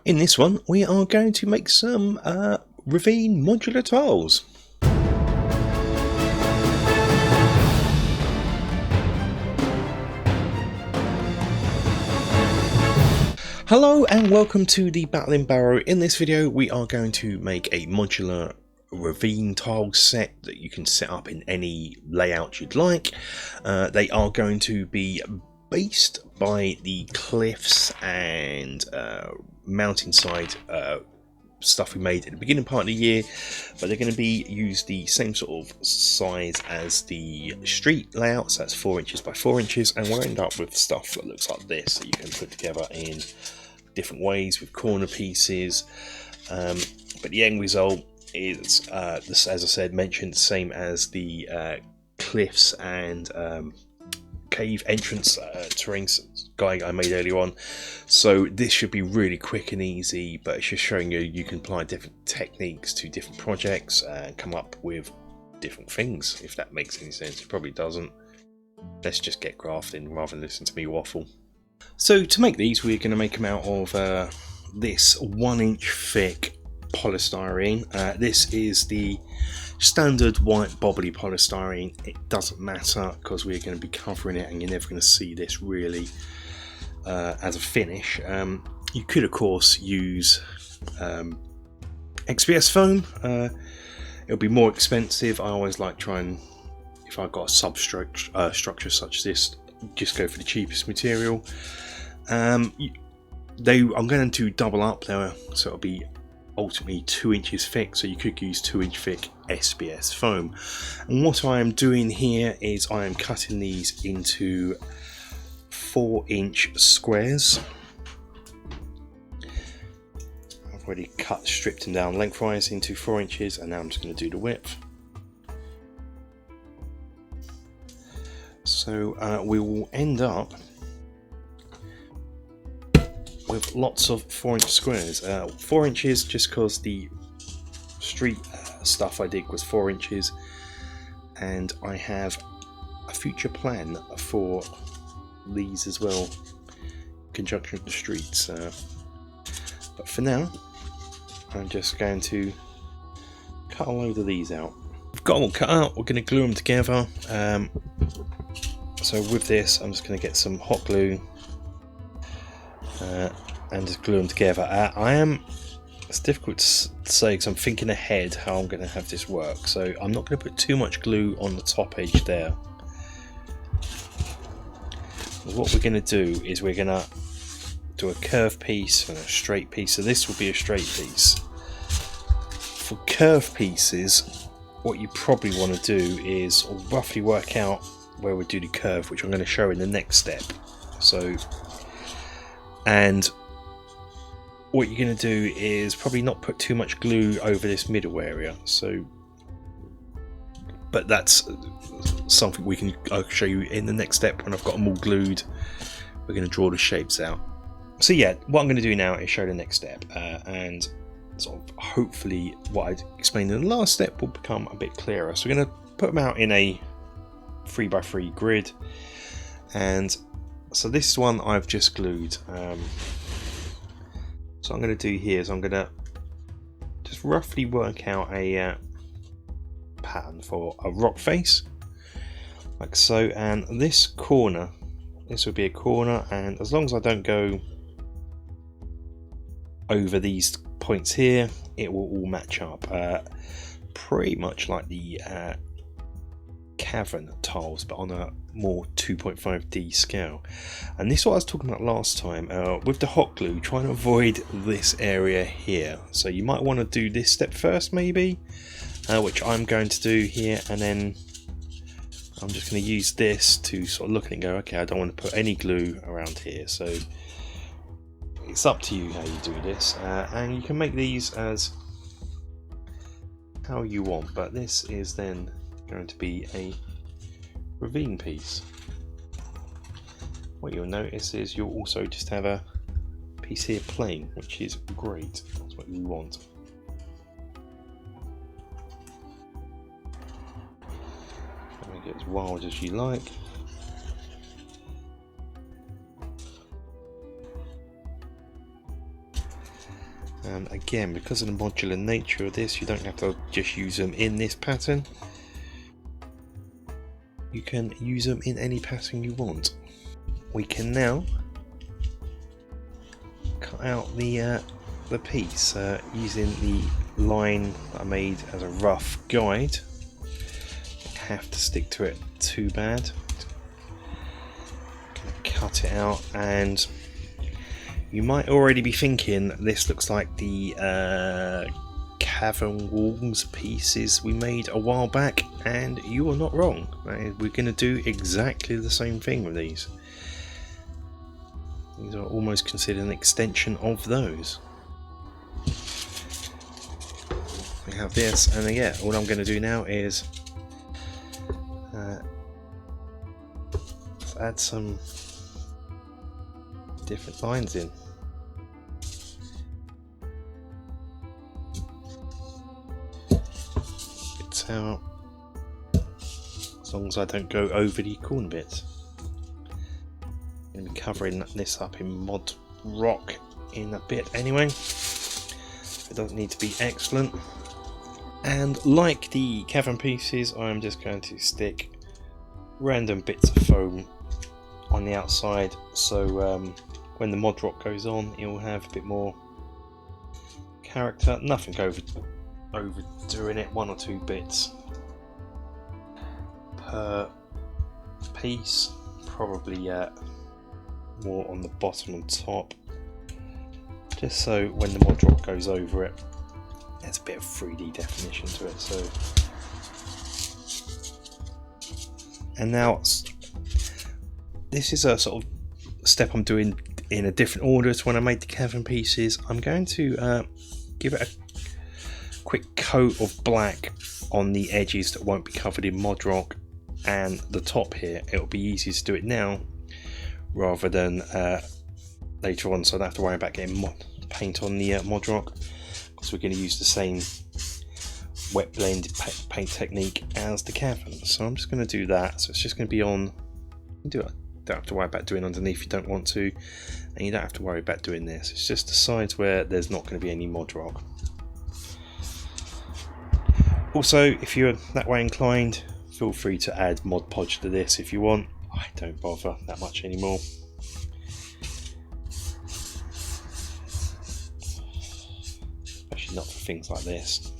In this one, we are going to make some Ravine modular tiles. Hello and welcome to the Battling Barrow. In this video, we are going to make a modular ravine tile set that you can set up in any layout you'd like. They are going to be based by the cliffs and mountainside stuff we made at the beginning part of the year, but they're going to be use the same sort of size as the street layout, so that's 4 inches by 4 inches, and we'll end up with stuff that looks like this that you can put together in different ways with corner pieces, but the end result is this, as I said, mentioned, the same as the cliffs and cave entrance terrain guide I made earlier on. So this should be really quick and easy, but it's just showing you can apply different techniques to different projects and come up with different things. If that makes any sense, it probably doesn't. Let's just get grafting rather than listen to me waffle. So to make these, we're going to make them out of this 1 inch thick polystyrene. This is the standard white bobbly polystyrene. It doesn't matter because we're going to be covering it and you're never going to see this really as a finish. You could of course use XPS foam. It'll be more expensive. I always like trying, if I've got a substructure structure such as this, just go for the cheapest material. I'm going to double up there, so it'll be ultimately 2 inches thick, so you could use 2 inch thick SBS foam. And what I am doing here is I am cutting these into 4 inch squares. I've already stripped them down lengthwise into 4 inches, and now I'm just going to do the width. So we will end up with lots of 4 inch squares. 4 inches just because the street stuff I did was 4 inches, and I have a future plan for these as well in conjunction with the streets, but for now I'm just going to cut a load of these out. We've got them all cut out, we're going to glue them together. So with this I'm just going to get some hot glue and just glue them together. It's difficult to say because I'm thinking ahead how I'm going to have this work, so I'm not going to put too much glue on the top edge there. What we're going to do is we're going to do a curved piece and a straight piece, so this will be a straight piece. For curved pieces, what you probably want to do is roughly work out where we do the curve, which I'm going to show in the next step. So, and what you're going to do is probably not put too much glue over this middle area. So, but that's something I'll show you in the next step when I've got them all glued. We're going to draw the shapes out. So yeah, what I'm going to do now is show the next step, and sort of hopefully what I explained in the last step will become a bit clearer. So we're going to put them out in a 3x3 grid, and so this one I've just glued. So I'm going to do here is I'm going to just roughly work out a pattern for a rock face, like so, and this corner, this will be a corner, and as long as I don't go over these points here, it will all match up, pretty much like the cavern tiles, but on a more 2.5D scale. And this is what I was talking about last time, with the hot glue, trying to avoid this area here. So you might want to do this step first maybe, which I'm going to do here, and then I'm just going to use this to sort of look at it and go, okay, I don't want to put any glue around here. So it's up to you how you do this, and you can make these as how you want, but this is then going to be a ravine piece. What you'll notice is you'll also just have a piece here plain, which is great. That's what you want. Make it as wild as you like. Again, because of the modular nature of this, you don't have to just use them in this pattern. You can use them in any pattern you want. We can now cut out the piece using the line that I made as a rough guide. Don't have to stick to it too bad. Cut it out, and you might already be thinking this looks like the cavern walls pieces we made a while back, and you are not wrong. We're going to do exactly the same thing with these. These are almost considered an extension of those. We have this, and yeah, all I'm going to do now is add some different lines in. It's out, as long as I don't go over the corner bits. I'm going to be covering this up in mod rock in a bit anyway. It doesn't need to be excellent. And like the cavern pieces, I'm just going to stick random bits of foam on the outside, so when the mod rock goes on, it will have a bit more character. Nothing overdoing it, 1 or 2 bits per piece, probably more on the bottom and top, just so when the mod rock goes over it, there's a bit of 3D definition to it. So, and now this is a sort of step I'm doing in a different order to when I made the cavern pieces. I'm going to give it a quick coat of black on the edges that won't be covered in mod rock, and the top here. It'll be easier to do it now rather than later on, so I don't have to worry about getting paint on the mod rock, because we're going to use the same wet blend paint technique as the cavern. So I'm just going to do that. So it's just going to be on. Don't have to worry about doing underneath if you don't want to, and you don't have to worry about doing this. It's just the sides where there's not going to be any mod rock. Also, if you're that way inclined, feel free to add Mod Podge to this if you want. I don't bother that much anymore. Especially not for things like this.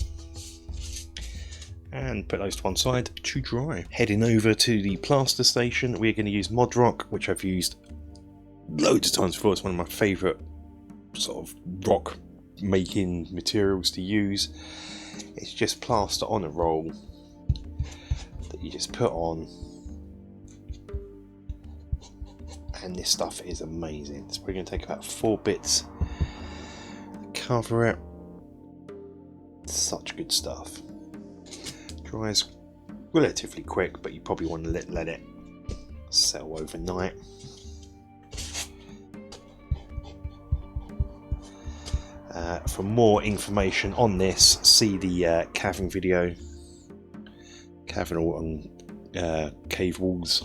And put those to one side to dry. Heading over to the plaster station, we're going to use Mod Rock, which I've used loads of times before. It's one of my favourite sort of rock making materials to use. It's just plaster on a roll that you just put on, and this stuff is amazing. So we're going to take about 4 bits, cover it. Such good stuff. Dries relatively quick, but you probably want to let it settle overnight. For more information on this, see the cavern video, cavern on cave walls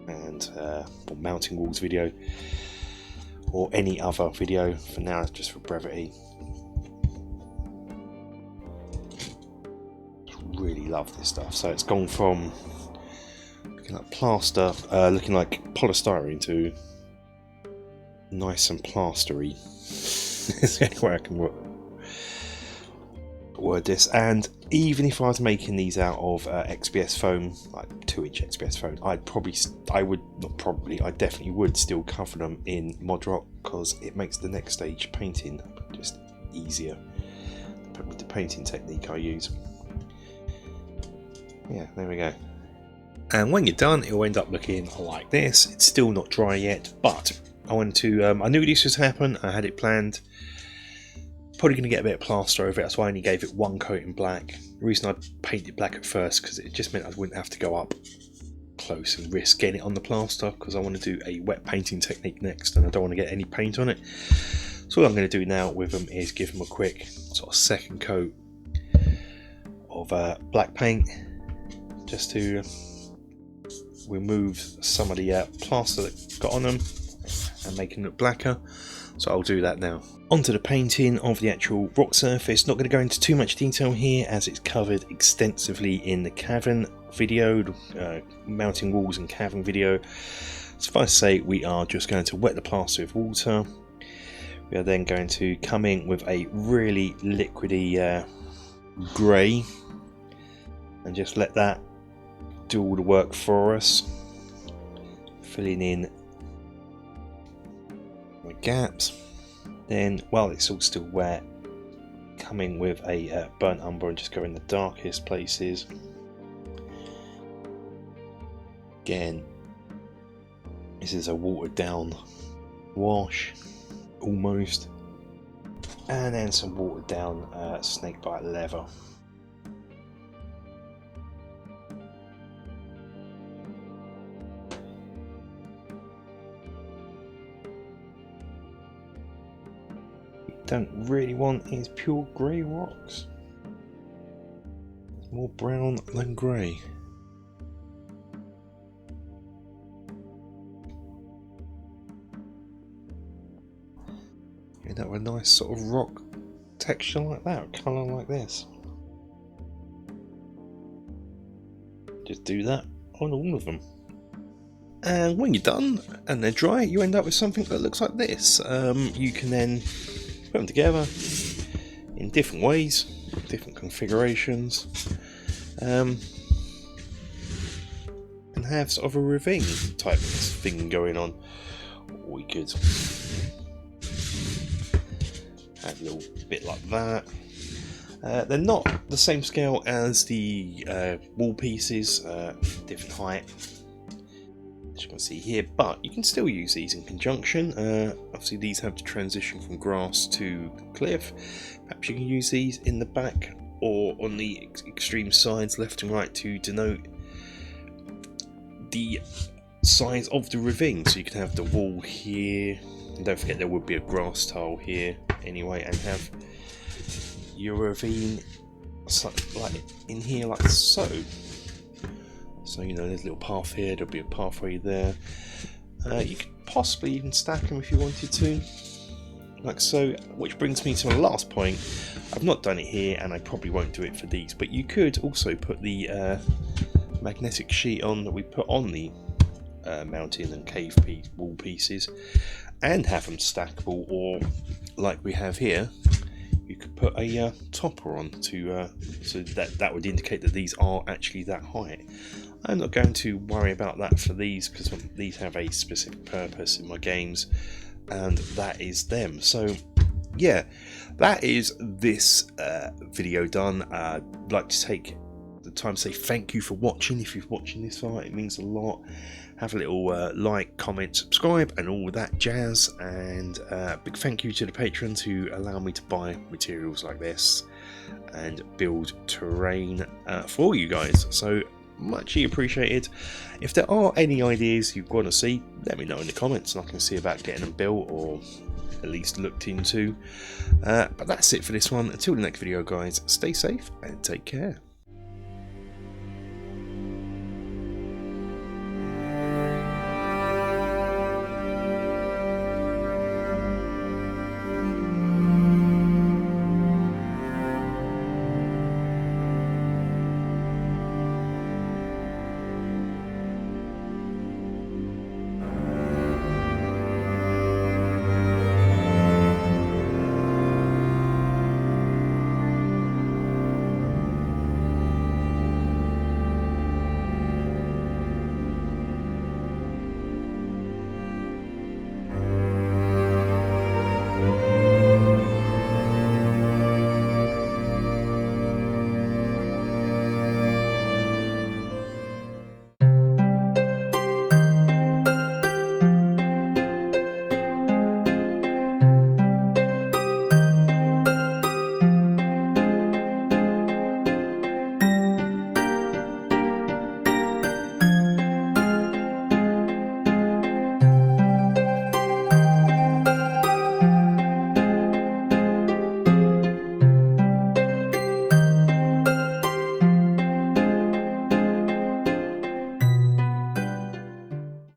and or mountain walls video, or any other video. For now, just for brevity. Really love this stuff. So it's gone from looking like plaster, looking like polystyrene, to nice and plastery. It's the only way I can word this. And even if I was making these out of XPS foam, like 2-inch XPS foam, I definitely would still cover them in Mod Rock, because it makes the next stage painting just easier with the painting technique I use. Yeah, there we go. And when you're done, it will end up looking like this. It's still not dry yet, but I wanted to, I knew this was happen, I had it planned. Probably going to get a bit of plaster over it, that's why I only gave it 1 coat in black. The reason I painted black at first, because it just meant I wouldn't have to go up close and risk getting it on the plaster, because I want to do a wet painting technique next, and I don't want to get any paint on it. So all I'm going to do now with them is give them a quick sort of second coat of black paint, just to remove some of the plaster that got on them and make them look blacker. So I'll do that now. Onto the painting of the actual rock surface. Not going to go into too much detail here as it's covered extensively in the cavern video, mounting walls and cavern video. Suffice to say, we are just going to wet the plaster with water. We are then going to come in with a really liquidy grey and just let that do all the work for us, filling in the gaps. Then, while it's all still wet, come in with a burnt umber and just go in the darkest places. Again, this is a watered down wash, almost, and then some watered down snakebite leather. Don't really want is pure grey rocks. It's more brown than grey. Get that with a nice sort of rock texture like that, or colour like this. Just do that on all of them. And when you're done and they're dry, you end up with something that looks like this. You can then put them together in different ways, different configurations, and have sort of a ravine type thing going on. We could have a little bit like that. They're not the same scale as the wall pieces, different height, as you can see here, but you can still use these in conjunction. Obviously these have to transition from grass to cliff. Perhaps you can use these in the back or on the extreme sides, left and right, to denote the size of the ravine. So you can have the wall here, and don't forget there would be a grass tile here anyway, and have your ravine like in here, like so. So, you know, there's a little path here, there'll be a pathway there. You could possibly even stack them if you wanted to, like so. Which brings me to my last point. I've not done it here, and I probably won't do it for these, but you could also put the magnetic sheet on that we put on the mountain and cave wall pieces, and have them stackable, or like we have here, you could put a topper on to so that would indicate that these are actually that height. I'm not going to worry about that for these, because these have a specific purpose in my games, and that is them. So yeah, that is this video done. I'd like to take the time to say thank you for watching. If you're watching this far, it means a lot. Have a little like, comment, subscribe, and all that jazz. And big thank you to the patrons who allow me to buy materials like this and build terrain for you guys. So muchly appreciated. If there are any ideas you want to see, let me know in the comments, and I can see about getting them built or at least looked into. But that's it for this one. Until the next video, guys, stay safe and take care.